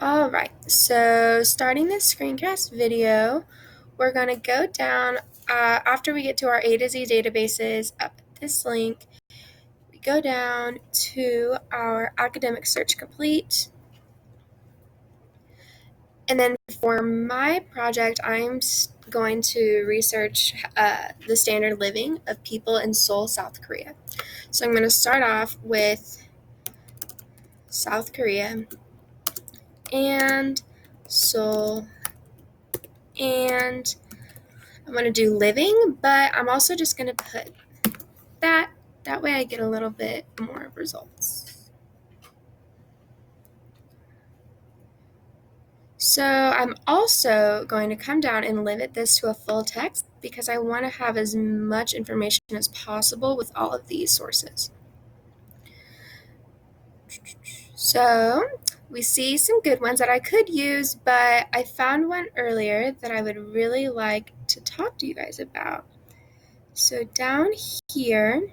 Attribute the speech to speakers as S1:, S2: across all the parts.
S1: Alright, so starting this screencast video, we're going to go down, after we get to our A to Z databases, up at this link, we go down to our academic search complete. And then for my project, I'm going to research the standard living of people in Seoul, South Korea. So I'm going to start off with South Korea and Seoul, and I'm going to do living, but I'm also just going to put that way I get a little bit more results. So I'm also going to come down and limit this to a full text because I want to have as much information as possible with all of these sources. So we see some good ones that I could use, but I found one earlier that I would really like to talk to you guys about. So down here,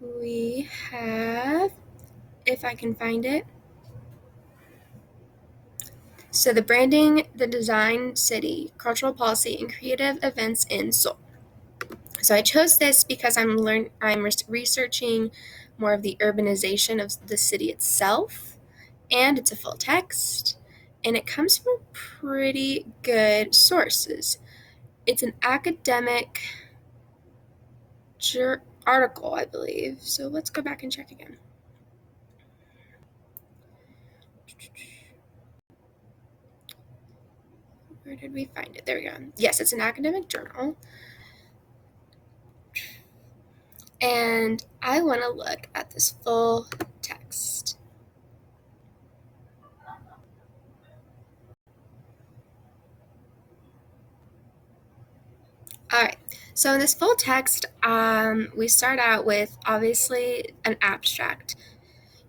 S1: we have, if I can find it, so the branding, the design, city, cultural policy, and creative events in Seoul. So I chose this because I'm researching more of the urbanization of the city itself, and it's a full text, and it comes from pretty good sources. It's an academic article, I believe. So let's go back and check again. Where did we find it? There we go. Yes, it's an academic journal. And I want to look at this full text. All right, so in this full text, we start out with obviously an abstract.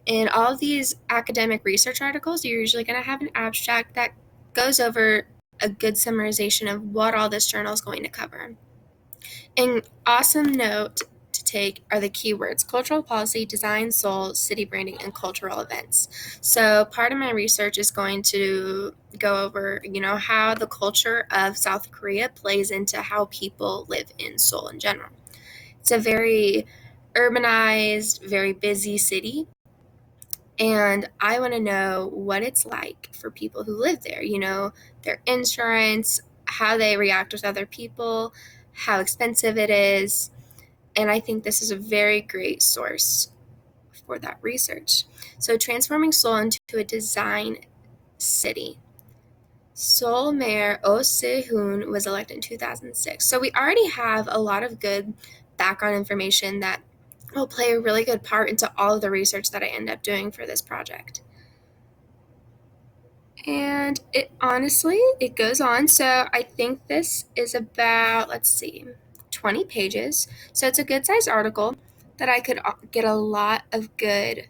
S1: In all of these academic research articles, you're usually going to have an abstract that goes over a good summarization of what all this journal is going to cover. An awesome note to take are the keywords: cultural policy, design, Seoul, city branding, and cultural events. So part of my research is going to go over, how the culture of South Korea plays into how people live in Seoul in general. It's a very urbanized, very busy city, and I want to know what it's like for people who live there, their insurance, how they react with other people, how expensive it is. And I think this is a very great source for that research. So transforming Seoul into a design city. Seoul Mayor Oh Se-hoon was elected in 2006. So we already have a lot of good background information that will play a really good part into all of the research that I end up doing for this project. And it goes on. So I think this is about, 20 pages. So it's a good sized article that I could get a lot of good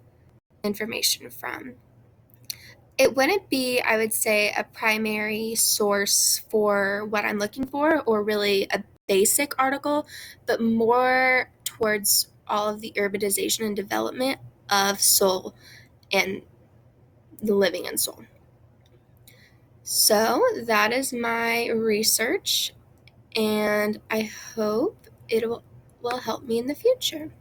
S1: information from. It wouldn't be, I would say, a primary source for what I'm looking for, or really a basic article, but more towards all of the urbanization and development of Seoul and the living in Seoul. So that is my research, and I hope it will help me in the future.